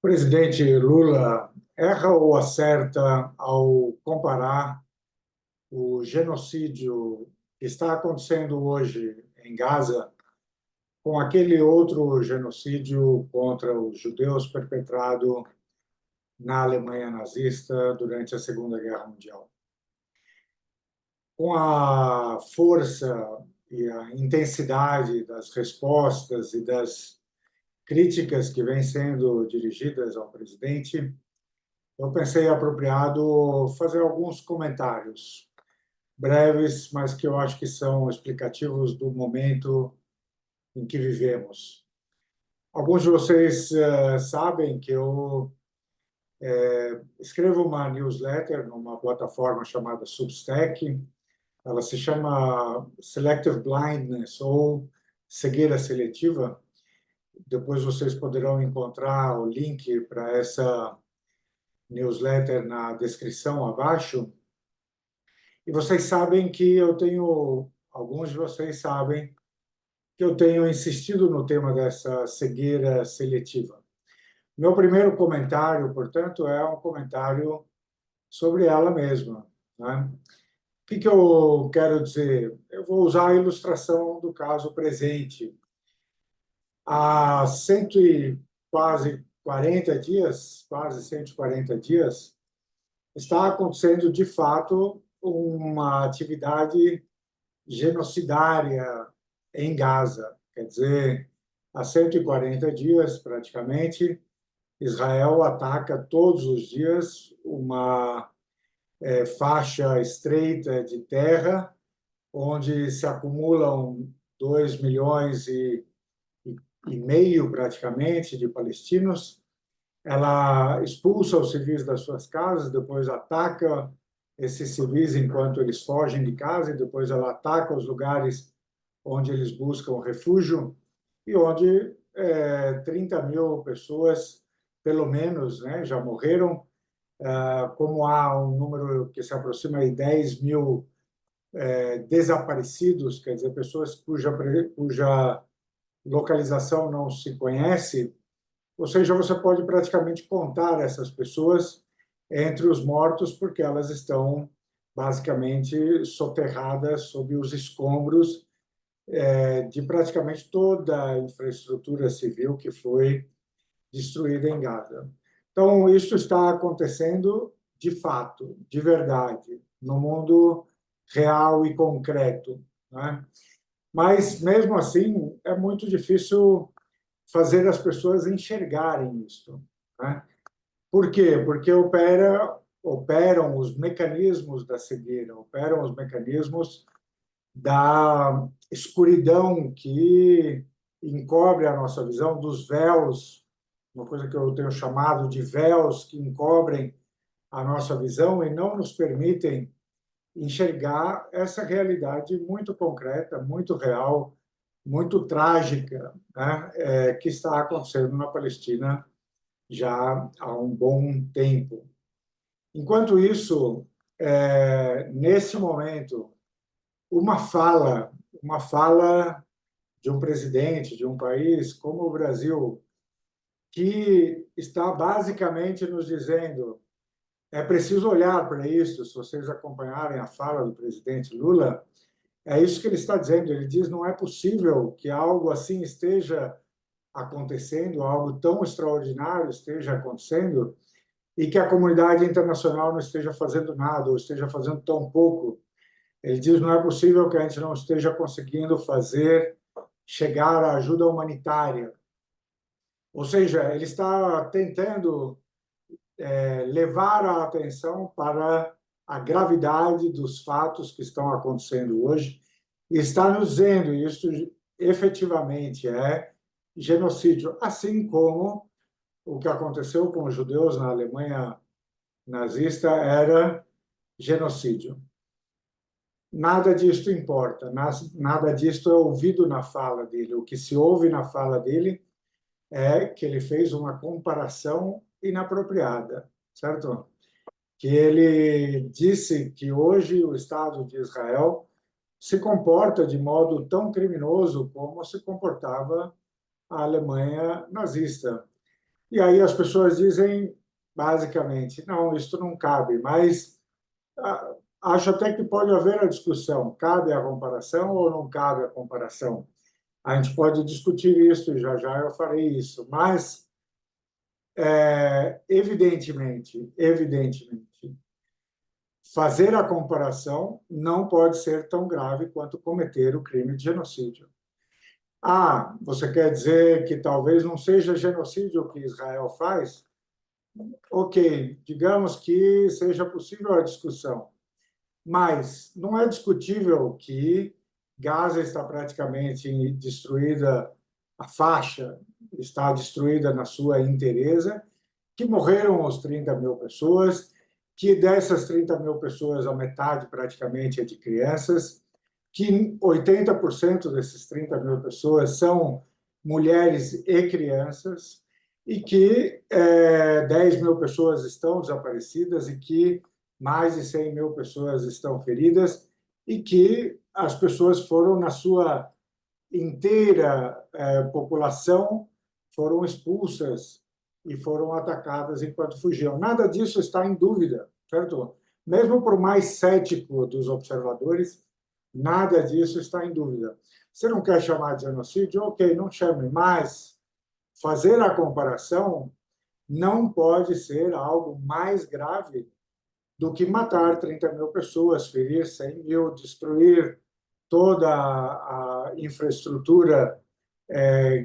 Presidente Lula erra ou acerta ao comparar o genocídio que está acontecendo hoje em Gaza com aquele outro genocídio contra os judeus perpetrado na Alemanha nazista durante a Segunda Guerra Mundial? Com a força e a intensidade das respostas e das críticas que vêm sendo dirigidas ao presidente, eu pensei apropriado fazer alguns comentários breves, mas que eu acho que são explicativos do momento em que vivemos. Alguns de vocês sabem que eu escrevo uma newsletter numa plataforma chamada Substack. Ela se chama Selective Blindness, ou cegueira seletiva. Depois vocês poderão encontrar o link para essa newsletter na descrição abaixo. E vocês sabem que alguns de vocês sabem que eu tenho insistido no tema dessa cegueira seletiva. Meu primeiro comentário, portanto, é um comentário sobre ela mesma, né? O que eu quero dizer? Eu vou usar a ilustração do caso presente. Há quase 40 dias, quase 140 dias, está acontecendo, de fato, uma atividade genocidária em Gaza. Quer dizer, há 140 dias, praticamente, Israel ataca todos os dias uma faixa estreita de terra, onde se acumulam 2,5 milhões praticamente de palestinos. Ela expulsa os civis das suas casas, depois ataca esses civis enquanto eles fogem de casa, e depois ela ataca os lugares onde eles buscam refúgio, e onde 30 mil pessoas, pelo menos, né, já morreram. Como há um número que se aproxima de 10 mil desaparecidos, quer dizer, pessoas cuja localização não se conhece, ou seja, você pode praticamente contar essas pessoas entre os mortos, porque elas estão basicamente soterradas sob os escombros de praticamente toda a infraestrutura civil que foi destruída em Gaza. Então, isso está acontecendo de fato, de verdade, no mundo real e concreto, né? Mas, mesmo assim, é muito difícil fazer as pessoas enxergarem isso, né? Por quê? Porque operam os mecanismos da cegueira, operam os mecanismos da escuridão que encobre a nossa visão, dos véus, uma coisa que eu tenho chamado de véus que encobrem a nossa visão e não nos permitem enxergar essa realidade muito concreta, muito real, muito trágica, né, que está acontecendo na Palestina já há um bom tempo. Enquanto isso, nesse momento, uma fala de um presidente de um país como o Brasil, que está basicamente nos dizendo: é preciso olhar para isso. Se vocês acompanharem a fala do presidente Lula, é isso que ele está dizendo. Ele diz: não é possível que algo assim esteja acontecendo, algo tão extraordinário esteja acontecendo, e que a comunidade internacional não esteja fazendo nada, ou esteja fazendo tão pouco. Ele diz: não é possível que a gente não esteja conseguindo chegar à ajuda humanitária. Ou seja, ele está tentando levar a atenção para a gravidade dos fatos que estão acontecendo hoje, e está nos dizendo: isso efetivamente é genocídio, assim como o que aconteceu com os judeus na Alemanha nazista era genocídio. Nada disto importa, nada disto é ouvido na fala dele. O que se ouve na fala dele é que ele fez uma comparação inapropriada, certo? Que ele disse que hoje o Estado de Israel se comporta de modo tão criminoso como se comportava a Alemanha nazista. E aí as pessoas dizem, basicamente, não, isso não cabe, mas acho até que pode haver a discussão, cabe a comparação ou não cabe a comparação? A gente pode discutir isso, e já já eu farei isso, mas, evidentemente, fazer a comparação não pode ser tão grave quanto cometer o crime de genocídio. Ah, você quer dizer que talvez não seja genocídio o que Israel faz? Ok, digamos que seja possível a discussão, mas não é discutível que Gaza está praticamente destruída, a faixa está destruída na sua inteireza, que morreram os 30 mil pessoas, que dessas 30 mil pessoas, a metade praticamente é de crianças, que 80% desses 30 mil pessoas são mulheres e crianças, e que 10 mil pessoas estão desaparecidas e que mais de 100 mil pessoas estão feridas e que as pessoas foram, na sua inteira população, foram expulsas e foram atacadas enquanto fugiam. Nada disso está em dúvida, certo? Mesmo por mais cético dos observadores, nada disso está em dúvida. Você não quer chamar de genocídio? Ok, não chame, mas fazer a comparação não pode ser algo mais grave do que matar 30 mil pessoas, ferir 100 mil, destruir toda a infraestrutura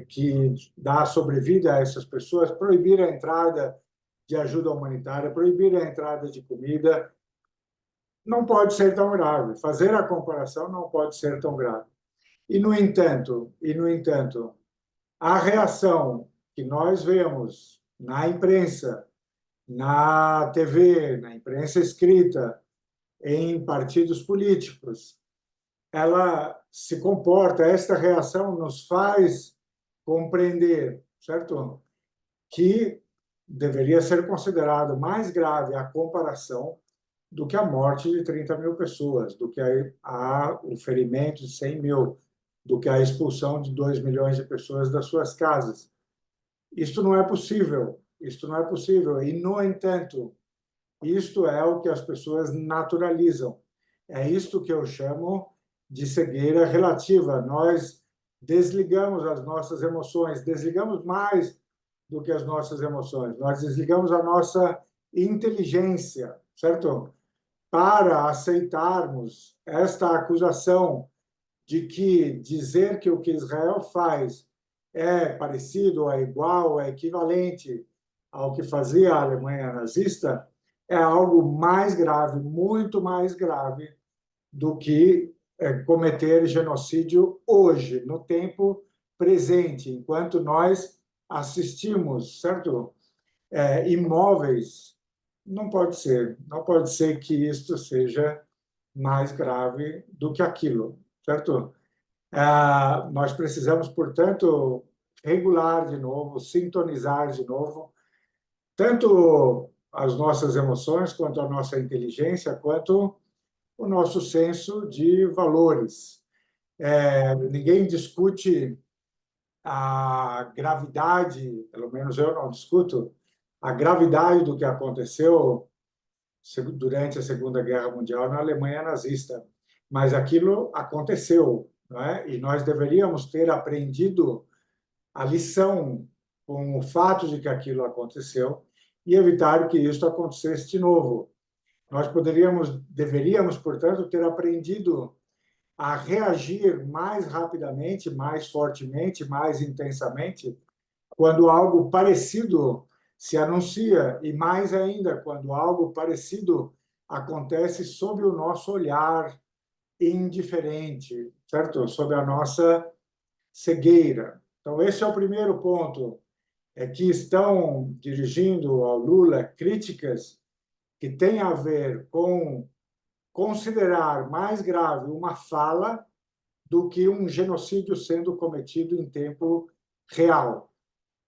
que dá sobrevida a essas pessoas, proibir a entrada de ajuda humanitária, proibir a entrada de comida, não pode ser tão grave. Fazer a comparação não pode ser tão grave. E no entanto, a reação que nós vemos na imprensa, na TV, na imprensa escrita, em partidos políticos, ela se comporta, esta reação nos faz compreender, certo? Que deveria ser considerado mais grave a comparação do que a morte de 30 mil pessoas, do que o ferimento de 100 mil, do que a expulsão de 2 milhões de pessoas das suas casas. Isto não é possível, isto não é possível. E, no entanto, isto é o que as pessoas naturalizam. É isto que eu chamo de cegueira relativa. Nós desligamos as nossas emoções, desligamos mais do que as nossas emoções. Nós desligamos a nossa inteligência, certo? Para aceitarmos esta acusação de que dizer que o que Israel faz é parecido, é igual, é equivalente ao que fazia a Alemanha nazista, é algo mais grave, muito mais grave do que cometer genocídio hoje, no tempo presente, enquanto nós assistimos, certo? Imóveis, não pode ser que isto seja mais grave do que aquilo, certo? Nós precisamos, portanto, regular de novo, sintonizar de novo, tanto as nossas emoções, quanto a nossa inteligência, quanto o nosso senso de valores. Ninguém discute a gravidade, pelo menos eu não discuto, a gravidade do que aconteceu durante a Segunda Guerra Mundial na Alemanha nazista. Mas aquilo aconteceu, não é? E nós deveríamos ter aprendido a lição com o fato de que aquilo aconteceu e evitar que isso acontecesse de novo. Nós deveríamos, portanto, ter aprendido a reagir mais rapidamente, mais fortemente, mais intensamente, quando algo parecido se anuncia, e mais ainda, quando algo parecido acontece sob o nosso olhar indiferente, certo? Sob a nossa cegueira. Então, esse é o primeiro ponto, é que estão dirigindo ao Lula críticas que têm a ver com considerar mais grave uma fala do que um genocídio sendo cometido em tempo real.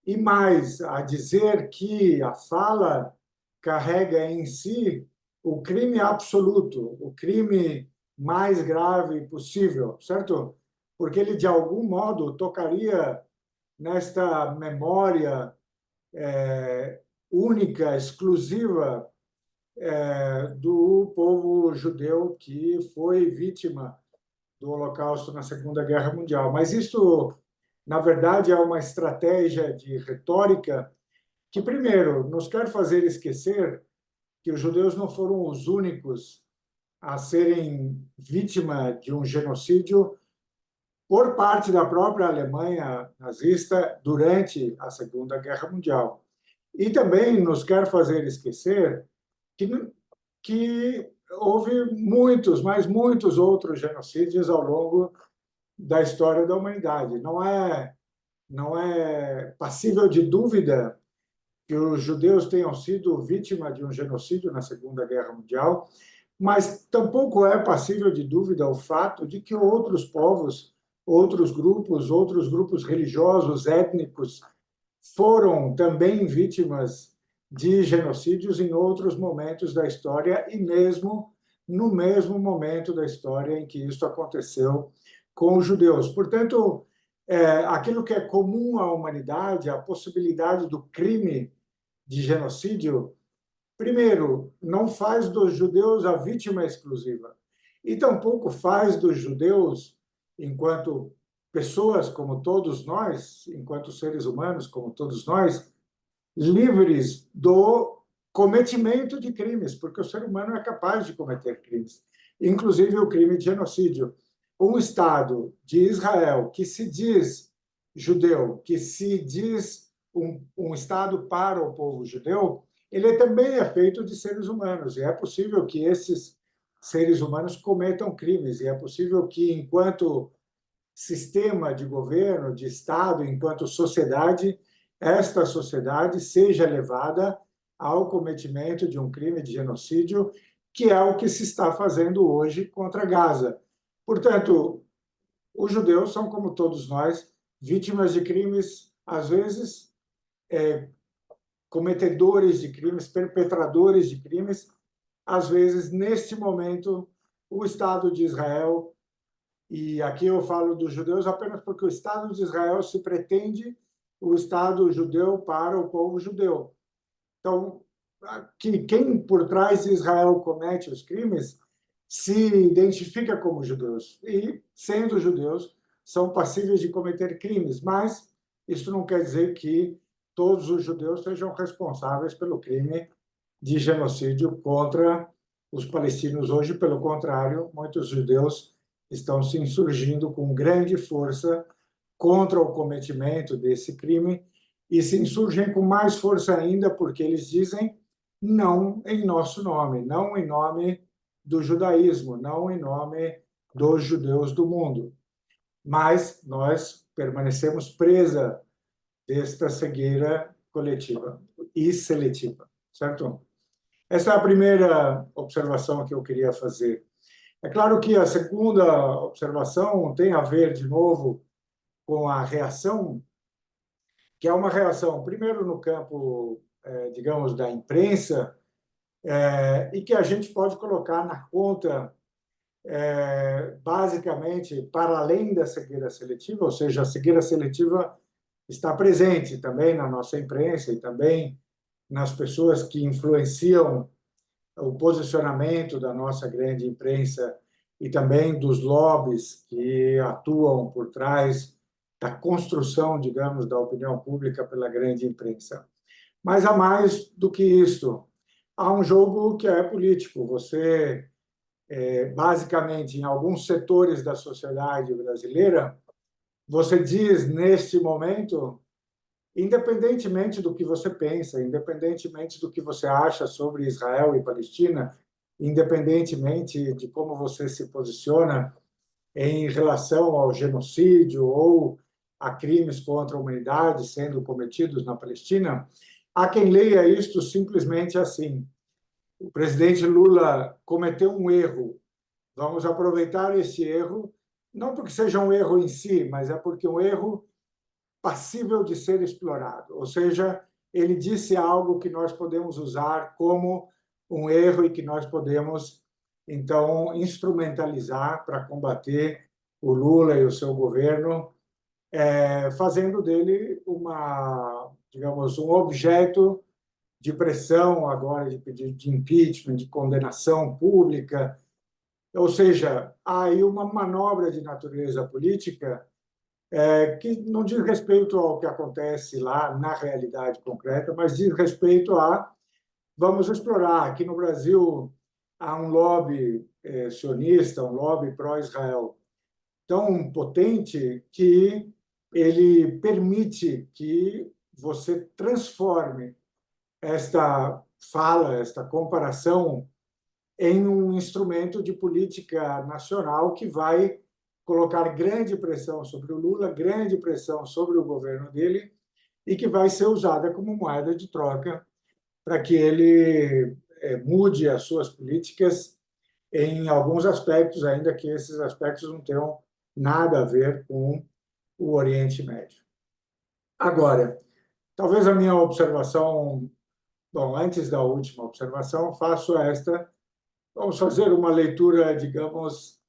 E mais, a dizer que a fala carrega em si o crime absoluto, o crime mais grave possível, certo? Porque ele, de algum modo, tocaria nesta memória única, exclusiva do povo judeu que foi vítima do Holocausto na Segunda Guerra Mundial. Mas isso, na verdade, é uma estratégia de retórica que, primeiro, nos quer fazer esquecer que os judeus não foram os únicos a serem vítima de um genocídio por parte da própria Alemanha nazista durante a Segunda Guerra Mundial. E também nos quer fazer esquecer que houve muitos, mas muitos outros genocídios ao longo da história da humanidade. Não é passível de dúvida que os judeus tenham sido vítima de um genocídio na Segunda Guerra Mundial, mas tampouco é passível de dúvida o fato de que outros povos, outros grupos religiosos, étnicos, foram também vítimas de genocídios em outros momentos da história e mesmo no mesmo momento da história em que isso aconteceu com os judeus. Portanto, aquilo que é comum à humanidade, a possibilidade do crime de genocídio, primeiro, não faz dos judeus a vítima exclusiva e tampouco faz dos judeus, enquanto pessoas como todos nós, enquanto seres humanos como todos nós, livres do cometimento de crimes, porque o ser humano é capaz de cometer crimes, inclusive o crime de genocídio. Um Estado de Israel que se diz judeu, que se diz um Estado para o povo judeu, ele também é feito de seres humanos, e é possível que esses seres humanos cometam crimes, e é possível que, enquanto sistema de governo, de Estado, enquanto sociedade, esta sociedade seja levada ao cometimento de um crime de genocídio, que é o que se está fazendo hoje contra Gaza. Portanto, os judeus são, como todos nós, vítimas de crimes, às vezes, cometedores de crimes, perpetradores de crimes, às vezes, neste momento, o Estado de Israel, e aqui eu falo dos judeus apenas porque o Estado de Israel se pretende o Estado judeu para o povo judeu. Então, quem por trás de Israel comete os crimes se identifica como judeus e, sendo judeus, são passíveis de cometer crimes, mas isso não quer dizer que todos os judeus sejam responsáveis pelo crime de genocídio contra os palestinos hoje. Pelo contrário, muitos judeus estão se insurgindo com grande força contra o cometimento desse crime e se insurgem com mais força ainda porque eles dizem não em nosso nome, não em nome do judaísmo, não em nome dos judeus do mundo. Mas nós permanecemos presa desta cegueira coletiva e seletiva, certo? Essa é a primeira observação que eu queria fazer. É claro que a segunda observação tem a ver, de novo, com a reação, que é uma reação, primeiro, no campo, digamos, da imprensa, e que a gente pode colocar na conta, basicamente, para além da cegueira seletiva, ou seja, a cegueira seletiva está presente também na nossa imprensa e também nas pessoas que influenciam o posicionamento da nossa grande imprensa e também dos lobbies que atuam por trás da construção, digamos, da opinião pública pela grande imprensa. Mas há mais do que isso. Há um jogo que é político. Você, basicamente, em alguns setores da sociedade brasileira, você diz, neste momento, independentemente do que você pensa, independentemente do que você acha sobre Israel e Palestina, independentemente de como você se posiciona em relação ao genocídio ou a crimes contra a humanidade sendo cometidos na Palestina, há quem leia isto simplesmente assim: o presidente Lula cometeu um erro, vamos aproveitar esse erro, não porque seja um erro em si, mas é porque um erro passível de ser explorado. Ou seja, ele disse algo que nós podemos usar como um erro e que nós podemos, então, instrumentalizar para combater o Lula e o seu governo, fazendo dele uma digamos, um objeto de pressão agora, de pedido de impeachment, de condenação pública. Ou seja, há aí uma manobra de natureza política que não diz respeito ao que acontece lá na realidade concreta, mas diz respeito a vamos explorar. Aqui no Brasil há um lobby sionista, um lobby pró-Israel tão potente que ele permite que você transforme esta fala, esta comparação em um instrumento de política nacional que vai colocar grande pressão sobre o Lula, grande pressão sobre o governo dele e que vai ser usada como moeda de troca para que ele mude as suas políticas em alguns aspectos, ainda que esses aspectos não tenham nada a ver com o Oriente Médio. Agora, talvez a minha observação, bom, antes da última observação, faço esta, vamos fazer uma leitura, digamos,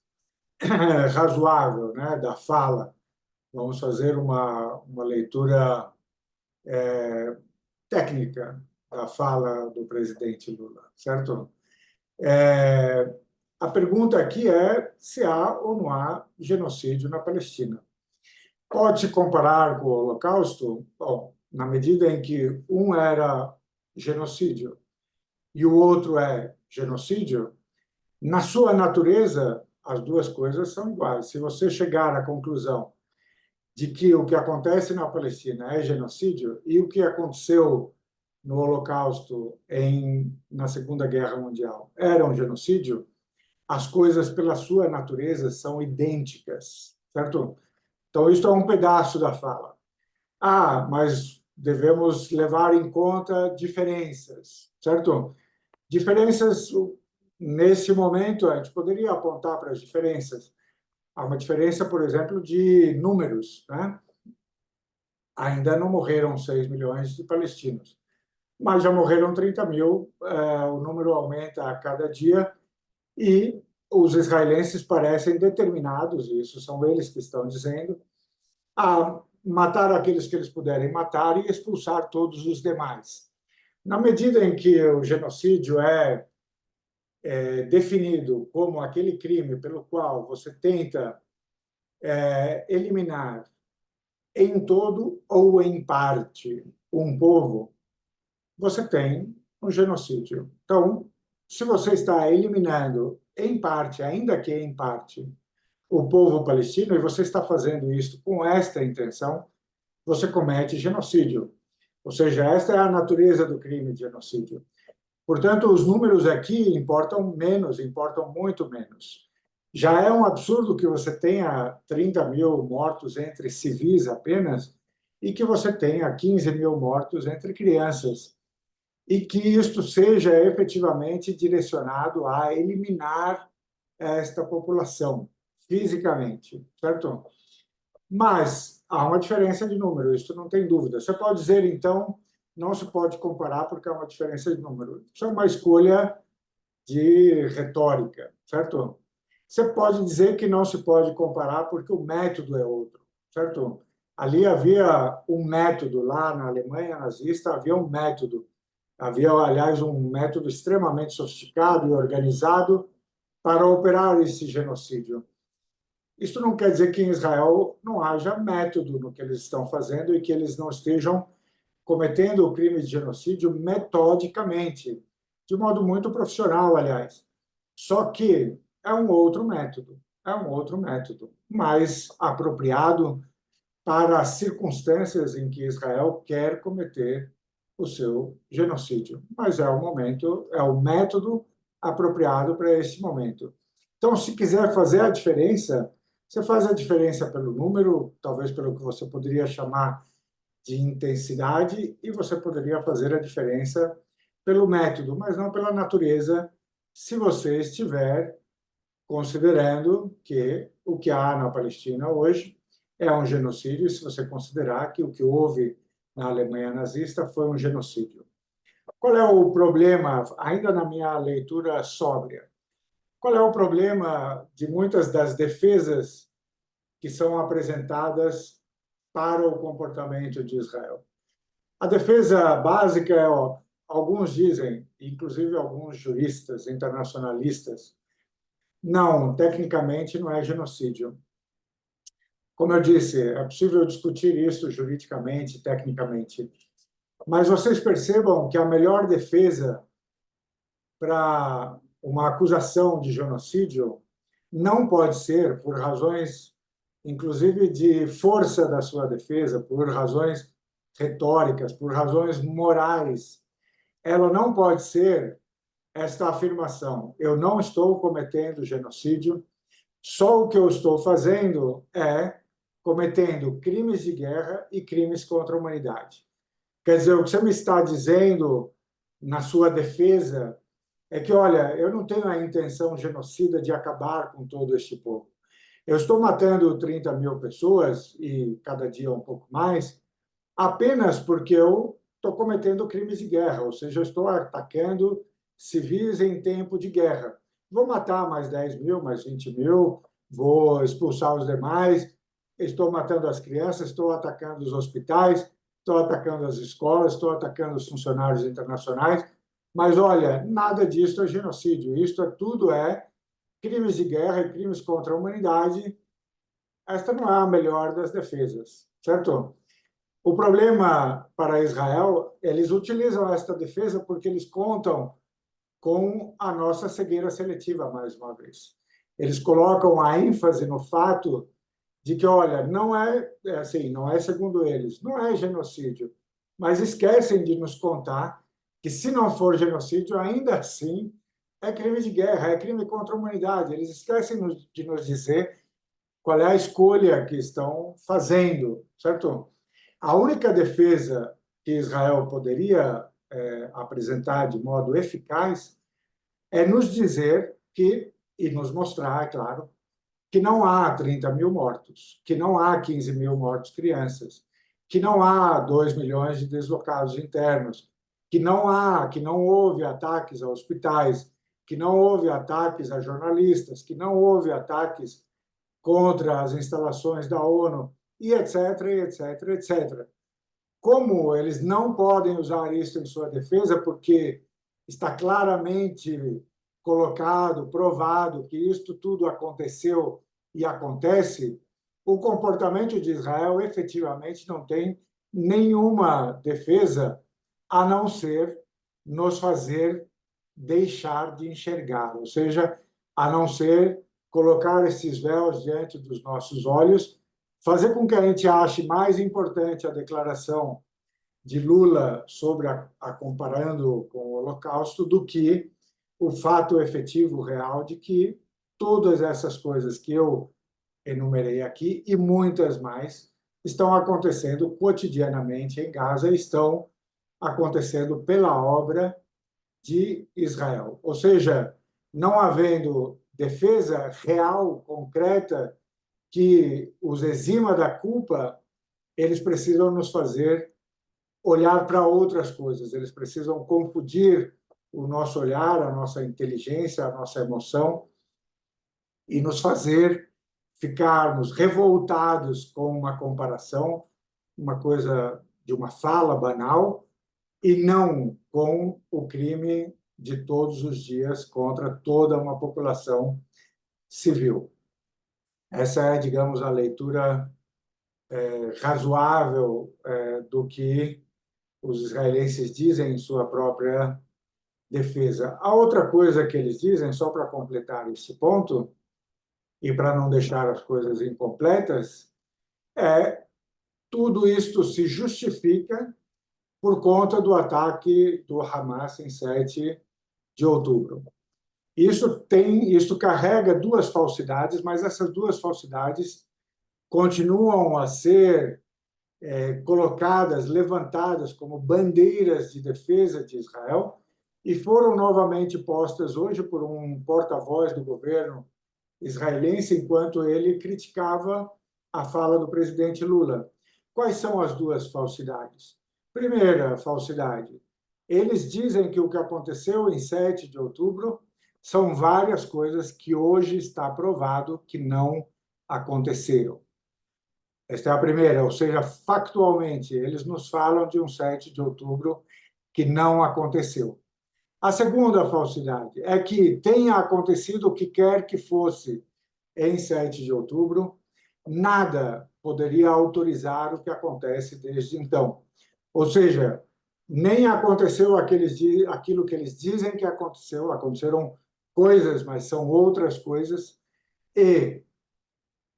razoável, né, da fala. Vamos fazer uma leitura técnica da fala do presidente Lula, certo? A pergunta aqui é se há ou não há genocídio na Palestina. Pode comparar com o Holocausto? Bom, na medida em que um era genocídio e o outro é genocídio, na sua natureza, as duas coisas são iguais. Se você chegar à conclusão de que o que acontece na Palestina é genocídio e o que aconteceu no Holocausto na Segunda Guerra Mundial era um genocídio, as coisas, pela sua natureza, são idênticas, certo? Então, isso é um pedaço da fala. Ah, mas devemos levar em conta diferenças, certo? Diferenças, nesse momento, a gente poderia apontar para as diferenças. Há uma diferença, por exemplo, de números, né? Ainda não morreram 6 milhões de palestinos, mas já morreram 30 mil, o número aumenta a cada dia e os israelenses parecem determinados, isso são eles que estão dizendo, a matar aqueles que eles puderem matar e expulsar todos os demais. Na medida em que o genocídio é definido como aquele crime pelo qual você tenta eliminar em todo ou em parte um povo, você tem um genocídio. Então, se você está eliminando em parte, ainda que em parte, o povo palestino, e você está fazendo isso com esta intenção, você comete genocídio. Ou seja, esta é a natureza do crime de genocídio. Portanto, os números aqui importam menos, importam muito menos. Já é um absurdo que você tenha 30 mil mortos entre civis apenas e que você tenha 15 mil mortos entre crianças. E que isto seja efetivamente direcionado a eliminar esta população fisicamente, certo? Mas há uma diferença de número, isso não tem dúvida. Você pode dizer, então, não se pode comparar porque há uma diferença de número. Isso é uma escolha de retórica, certo? Você pode dizer que não se pode comparar porque o método é outro, certo? Ali havia um método, lá na Alemanha nazista, havia um método. Havia, aliás, um método extremamente sofisticado e organizado para operar esse genocídio. Isso não quer dizer que em Israel não haja método no que eles estão fazendo e que eles não estejam cometendo o crime de genocídio metodicamente, de modo muito profissional, aliás. Só que é um outro método, mais apropriado para as circunstâncias em que Israel quer cometer o seu genocídio. Mas é o momento, é o método apropriado para esse momento. Então, se quiser fazer a diferença, você faz a diferença pelo número, talvez pelo que você poderia chamar de intensidade, e você poderia fazer a diferença pelo método, mas não pela natureza, se você estiver considerando que o que há na Palestina hoje é um genocídio, se você considerar que o que houve na Alemanha nazista foi um genocídio. Qual é o problema, ainda na minha leitura sóbria, qual é o problema de muitas das defesas que são apresentadas para o comportamento de Israel? A defesa básica é, ó, alguns dizem, inclusive alguns juristas internacionalistas, não, tecnicamente não é genocídio. Como eu disse, é possível discutir isso juridicamente, tecnicamente. Mas vocês percebam que a melhor defesa para uma acusação de genocídio não pode ser por razões, inclusive, de força da sua defesa, por razões retóricas, por razões morais. Ela não pode ser esta afirmação: eu não estou cometendo genocídio, só o que eu estou fazendo é cometendo crimes de guerra e crimes contra a humanidade. Quer dizer, o que você me está dizendo na sua defesa é que, olha, eu não tenho a intenção genocida de acabar com todo este povo. Eu estou matando 30 mil pessoas, e cada dia um pouco mais, apenas porque eu estou cometendo crimes de guerra, ou seja, eu estou atacando civis em tempo de guerra. Vou matar mais 10 mil, mais 20 mil, vou expulsar os demais, estou matando as crianças, estou atacando os hospitais, estou atacando as escolas, estou atacando os funcionários internacionais, mas, olha, nada disso é genocídio, tudo é crimes de guerra e crimes contra a humanidade. Esta não é a melhor das defesas, certo? O problema para Israel, eles utilizam esta defesa porque eles contam com a nossa cegueira seletiva, mais uma vez. Eles colocam a ênfase no fato de que, olha, não é assim, não é segundo eles, não é genocídio, mas esquecem de nos contar que, se não for genocídio, ainda assim é crime de guerra, é crime contra a humanidade. Eles esquecem de nos dizer qual é a escolha que estão fazendo, certo? A única defesa que Israel poderia apresentar de modo eficaz é nos dizer que, e nos mostrar, é claro, que não há 30 mil mortos, que não há 15 mil mortos crianças, que não há 2 milhões de deslocados internos, que não houve ataques a hospitais, que não houve ataques a jornalistas, que não houve ataques contra as instalações da ONU, e etc, etc, etc. Como eles não podem usar isso em sua defesa, porque está claramente colocado, provado que isto tudo aconteceu e acontece, o comportamento de Israel efetivamente não tem nenhuma defesa a não ser nos fazer deixar de enxergar, ou seja, a não ser colocar esses véus diante dos nossos olhos, fazer com que a gente ache mais importante a declaração de Lula sobre a comparando com o Holocausto do que o fato efetivo real de que todas essas coisas que eu enumerei aqui e muitas mais estão acontecendo cotidianamente em Gaza, estão acontecendo pela obra de Israel. Ou seja, não havendo defesa real, concreta, que os exima da culpa, eles precisam nos fazer olhar para outras coisas, eles precisam confundir o nosso olhar, a nossa inteligência, a nossa emoção e nos fazer ficarmos revoltados com uma comparação, uma coisa de uma fala banal, e não com o crime de todos os dias contra toda uma população civil. Essa é, digamos, a leitura razoável do que os israelenses dizem em sua própria defesa. A outra coisa que eles dizem, só para completar esse ponto, e para não deixar as coisas incompletas, é tudo isto se justifica por conta do ataque do Hamas em 7 de outubro. Isso carrega duas falsidades, mas essas duas falsidades continuam a ser colocadas, levantadas como bandeiras de defesa de Israel e foram novamente postas hoje por um porta-voz do governo israelense, enquanto ele criticava a fala do presidente Lula. Quais são as duas falsidades? Primeira falsidade, eles dizem que o que aconteceu em 7 de outubro são várias coisas que hoje está provado que não aconteceram. Esta é a primeira, ou seja, factualmente, eles nos falam de um 7 de outubro que não aconteceu. A segunda falsidade é que tenha acontecido o que quer que fosse em 7 de outubro, nada poderia autorizar o que acontece desde então. Ou seja, nem aconteceu aquilo que eles dizem que aconteceu, aconteceram coisas, mas são outras coisas, e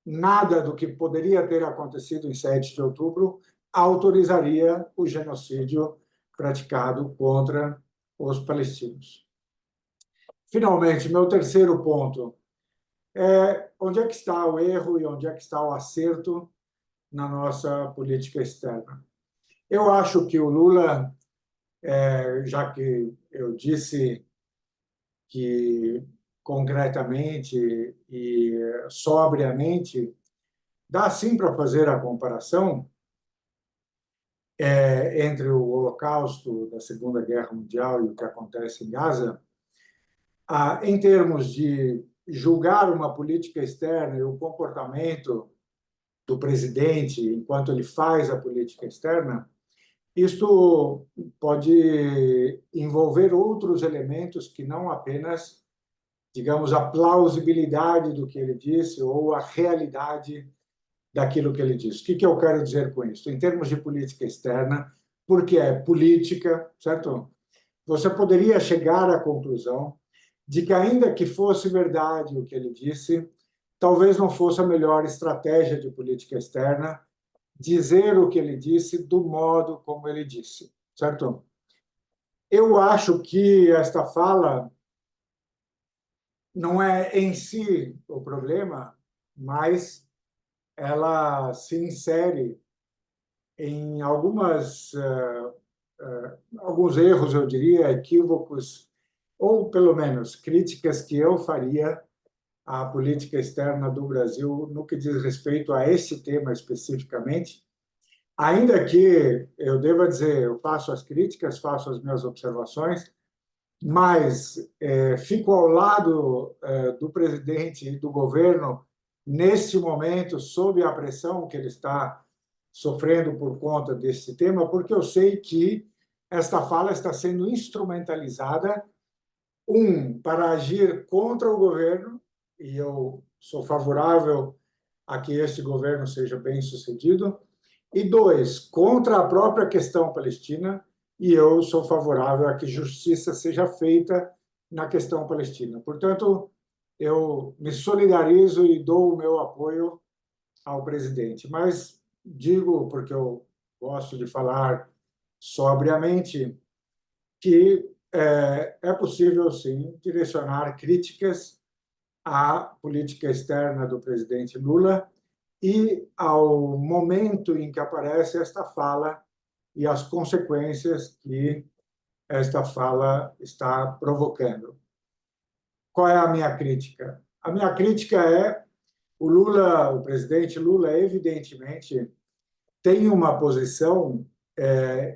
nada do que poderia ter acontecido em 7 de outubro autorizaria o genocídio praticado contra os palestinos. Finalmente, meu terceiro ponto é onde é que está o erro e onde é que está o acerto na nossa política externa. Eu acho que o Lula, já que eu disse que concretamente e sobriamente dá sim para fazer a comparação entre o Holocausto da Segunda Guerra Mundial e o que acontece em Gaza, em termos de julgar uma política externa e o comportamento do presidente enquanto ele faz a política externa, isto pode envolver outros elementos que não apenas, digamos, a plausibilidade do que ele disse ou a realidade daquilo que ele disse. O que eu quero dizer com isso? Em termos de política externa, porque é política, certo? Você poderia chegar à conclusão de que, ainda que fosse verdade o que ele disse, talvez não fosse a melhor estratégia de política externa dizer o que ele disse do modo como ele disse, certo? Eu acho que esta fala não é em si o problema, mas ela se insere em alguns erros, eu diria, equívocos, ou pelo menos críticas que eu faria à política externa do Brasil no que diz respeito a esse tema especificamente. Ainda que eu deva dizer, eu faço as críticas, faço as minhas observações, mas fico ao lado do presidente e do governo neste momento, sob a pressão que ele está sofrendo por conta desse tema, porque eu sei que esta fala está sendo instrumentalizada, para agir contra o governo, e eu sou favorável a que este governo seja bem-sucedido, e dois, contra a própria questão palestina, e eu sou favorável a que justiça seja feita na questão palestina. Portanto, eu me solidarizo e dou o meu apoio ao presidente. Mas digo, porque eu gosto de falar sobriamente, que é possível, sim, direcionar críticas à política externa do presidente Lula e ao momento em que aparece esta fala e as consequências que esta fala está provocando. Qual é a minha crítica? A minha crítica é o Lula, o presidente Lula, evidentemente tem uma posição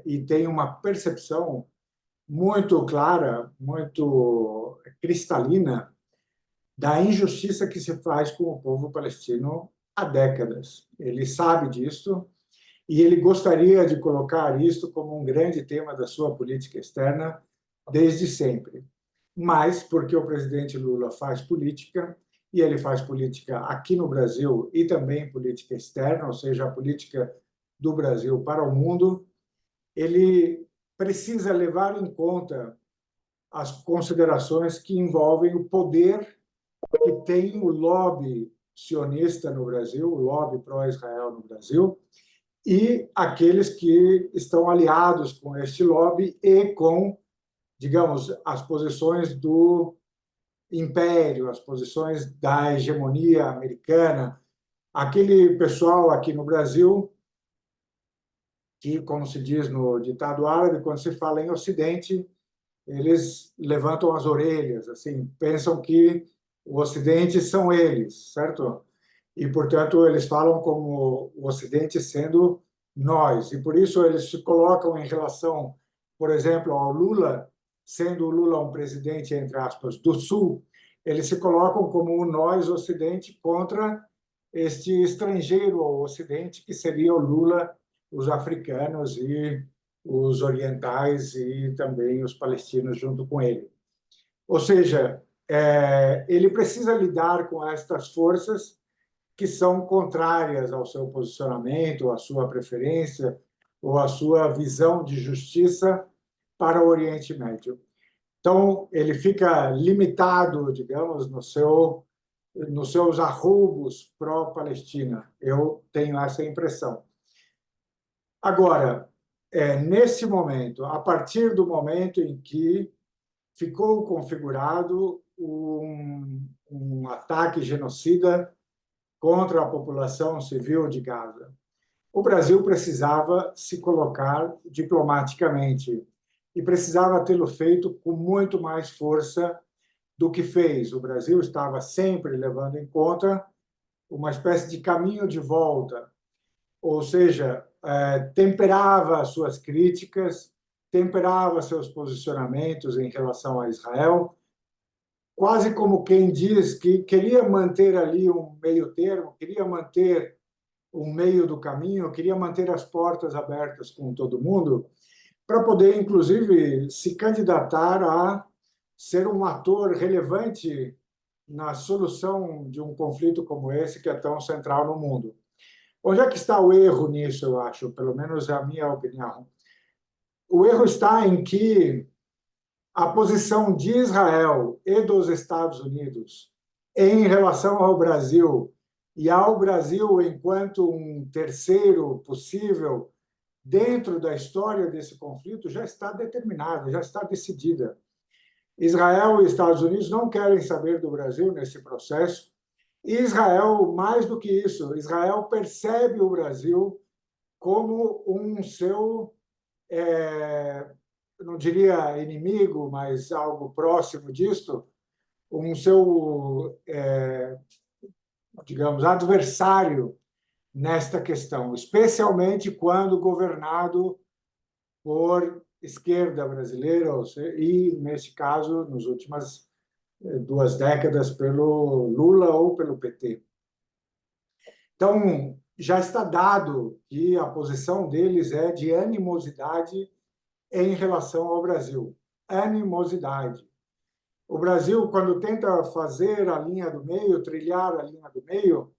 e tem uma percepção muito clara, muito cristalina da injustiça que se faz com o povo palestino há décadas. Ele sabe disso e ele gostaria de colocar isto como um grande tema da sua política externa desde sempre. Mas porque o presidente Lula faz política, e ele faz política aqui no Brasil e também política externa, ou seja, a política do Brasil para o mundo, ele precisa levar em conta as considerações que envolvem o poder que tem o lobby sionista no Brasil, o lobby pró-Israel no Brasil, e aqueles que estão aliados com este lobby e com, digamos, as posições do império, as posições da hegemonia americana, aquele pessoal aqui no Brasil que, como se diz no ditado árabe, quando se fala em Ocidente, eles levantam as orelhas, assim, pensam que o Ocidente são eles, certo? E, portanto, eles falam como o Ocidente sendo nós. E, por isso, eles se colocam em relação, por exemplo, ao Lula, sendo o Lula um presidente, entre aspas, do Sul, eles se colocam como o nós, Ocidente, contra este estrangeiro ao Ocidente, que seria o Lula, os africanos e os orientais e também os palestinos junto com ele. Ou seja, ele precisa lidar com estas forças que são contrárias ao seu posicionamento, à sua preferência ou à sua visão de justiça para o Oriente Médio. Então, ele fica limitado, digamos, nos seus arroubos pró-Palestina. Eu tenho essa impressão. Agora, nesse momento, a partir do momento em que ficou configurado um ataque genocida contra a população civil de Gaza, o Brasil precisava se colocar diplomaticamente e precisava tê-lo feito com muito mais força do que fez. O Brasil estava sempre levando em conta uma espécie de caminho de volta, ou seja, temperava suas críticas, temperava seus posicionamentos em relação a Israel, quase como quem diz que queria manter ali um meio termo, queria manter um meio do caminho, queria manter as portas abertas com todo mundo, para poder, inclusive, se candidatar a ser um ator relevante na solução de um conflito como esse, que é tão central no mundo. Onde é que está o erro nisso, eu acho, pelo menos é a minha opinião? O erro está em que a posição de Israel e dos Estados Unidos em relação ao Brasil e ao Brasil enquanto um terceiro possível dentro da história desse conflito já está determinada, já está decidida. Israel e Estados Unidos não querem saber do Brasil nesse processo. E Israel, mais do que isso, Israel percebe o Brasil como um seu, não diria inimigo, mas algo próximo disto, um seu, digamos, adversário nesta questão, especialmente quando governado por esquerda brasileira, e, nesse caso, nas últimas 2 décadas, pelo Lula ou pelo PT. Então, já está dado que a posição deles é de animosidade em relação ao Brasil. Animosidade. O Brasil, quando tenta fazer a linha do meio, trilhar a linha do meio,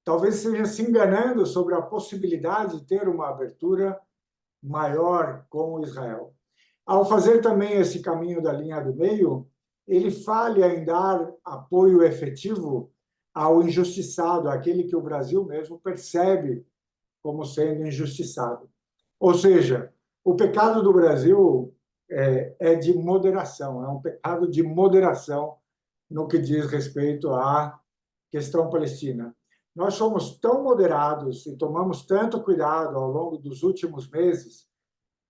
talvez esteja se enganando sobre a possibilidade de ter uma abertura maior com Israel. Ao fazer também esse caminho da linha do meio, ele falha em dar apoio efetivo ao injustiçado, aquele que o Brasil mesmo percebe como sendo injustiçado. Ou seja, o pecado do Brasil é de moderação, é um pecado de moderação no que diz respeito à questão palestina. Nós somos tão moderados e tomamos tanto cuidado ao longo dos últimos meses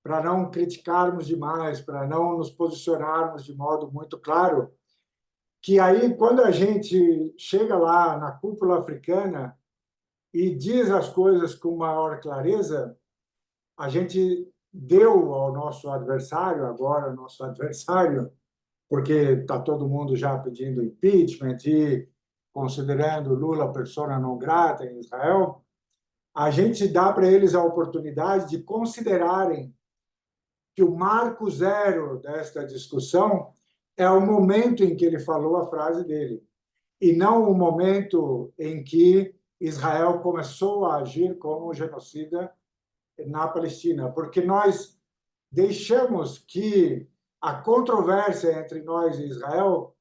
para não criticarmos demais, para não nos posicionarmos de modo muito claro, que aí, quando a gente chega lá na cúpula africana e diz as coisas com maior clareza, a gente deu ao nosso adversário, agora nosso adversário, porque está todo mundo já pedindo impeachment e considerando Lula persona non grata em Israel, a gente dá para eles a oportunidade de considerarem que o marco zero desta discussão é o momento em que ele falou a frase dele, e não o momento em que Israel começou a agir como genocida na Palestina, porque nós deixamos que a controvérsia entre nós e Israel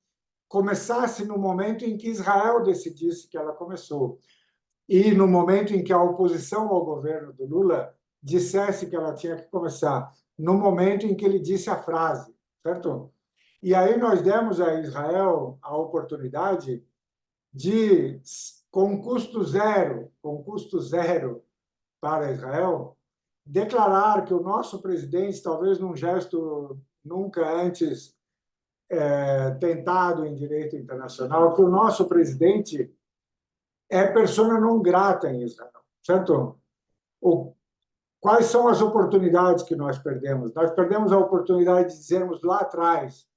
começasse no momento em que Israel decidisse que ela começou, e no momento em que a oposição ao governo do Lula dissesse que ela tinha que começar, no momento em que ele disse a frase, certo? E aí nós demos a Israel a oportunidade de, com custo zero para Israel, declarar que o nosso presidente, talvez num gesto nunca antes tentado em direito internacional, que o nosso presidente é persona non grata em Israel, certo? Quais são as oportunidades que nós perdemos? Nós perdemos a oportunidade de dizermos lá atrás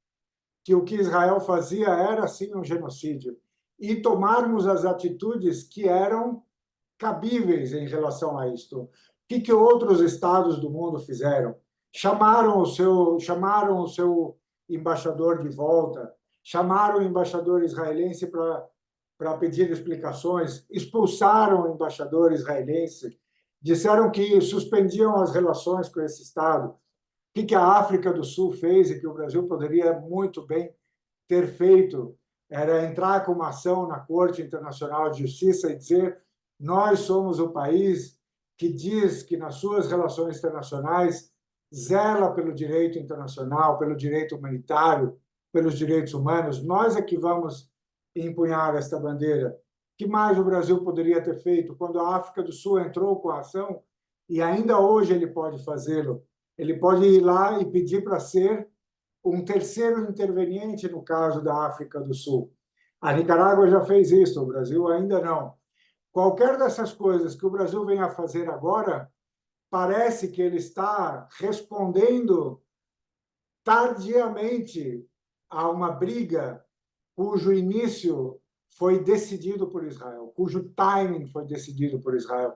que o que Israel fazia era, sim, um genocídio. e tomarmos as atitudes que eram cabíveis em relação a isto. O que outros estados do mundo fizeram? Chamaram o seu embaixador de volta, chamaram o embaixador israelense para pedir explicações, expulsaram o embaixador israelense, disseram que suspendiam as relações com esse estado. O que a África do Sul fez e que o Brasil poderia muito bem ter feito era entrar com uma ação na Corte Internacional de Justiça e dizer: nós somos o país que diz que nas suas relações internacionais zela pelo direito internacional, pelo direito humanitário, pelos direitos humanos. Nós é que vamos empunhar esta bandeira. O que mais o Brasil poderia ter feito quando a África do Sul entrou com a ação? E ainda hoje ele pode fazê-lo. Ele pode ir lá e pedir para ser um terceiro interveniente no caso da África do Sul. A Nicarágua já fez isso, o Brasil ainda não. Qualquer dessas coisas que o Brasil venha a fazer agora, parece que ele está respondendo tardiamente a uma briga cujo início foi decidido por Israel, cujo timing foi decidido por Israel,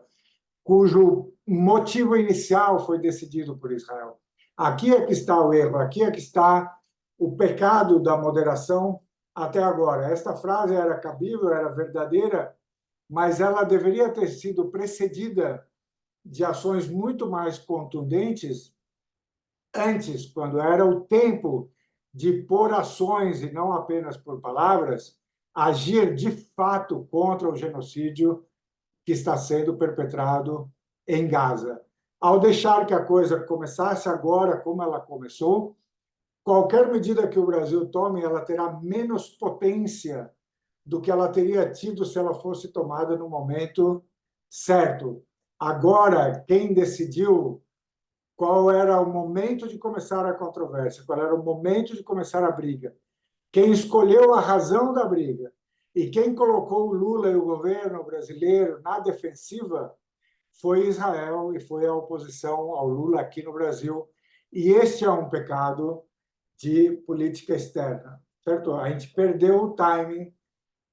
cujo motivo inicial foi decidido por Israel. Aqui é que está o erro, aqui é que está o pecado da moderação até agora. Esta frase era cabível, era verdadeira, mas ela deveria ter sido precedida de ações muito mais contundentes antes, quando era o tempo de, por ações e não apenas por palavras, agir de fato contra o genocídio que está sendo perpetrado em Gaza. Ao deixar que a coisa começasse agora, como ela começou, qualquer medida que o Brasil tome, ela terá menos potência do que ela teria tido se ela fosse tomada no momento certo. Agora, quem decidiu qual era o momento de começar a controvérsia, qual era o momento de começar a briga, quem escolheu a razão da briga e quem colocou o Lula e o governo brasileiro na defensiva foi Israel e foi a oposição ao Lula aqui no Brasil. E este é um pecado de política externa, certo? A gente perdeu o timing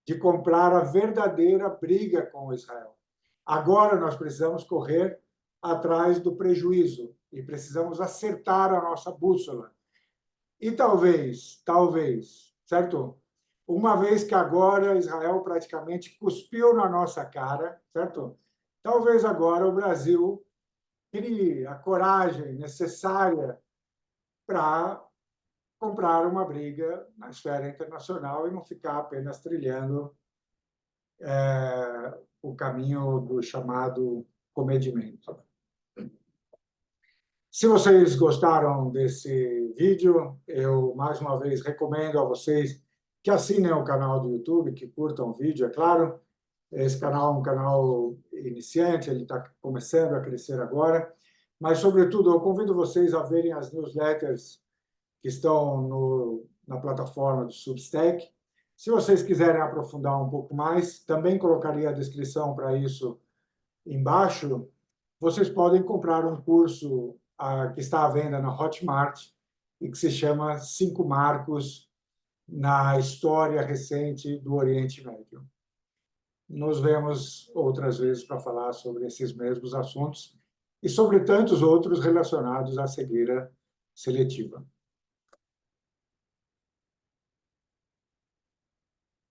de comprar a verdadeira briga com Israel. Agora nós precisamos correr atrás do prejuízo e precisamos acertar a nossa bússola. E talvez, certo? Uma vez que agora Israel praticamente cuspiu na nossa cara, certo? Talvez agora o Brasil crie a coragem necessária para comprar uma briga na esfera internacional e não ficar apenas trilhando o caminho do chamado comedimento. Se vocês gostaram desse vídeo, eu, mais uma vez, recomendo a vocês que assinem o canal do YouTube, que curtam o vídeo, é claro. Esse canal é um canal iniciante, ele está começando a crescer agora. Mas, sobretudo, eu convido vocês a verem as newsletters que estão na plataforma do Substack. Se vocês quiserem aprofundar um pouco mais, também colocaria a descrição para isso embaixo. Vocês podem comprar um curso que está à venda na Hotmart e que se chama 5 Marcos na História Recente do Oriente Médio. Nos vemos outras vezes para falar sobre esses mesmos assuntos e sobre tantos outros relacionados à cegueira seletiva.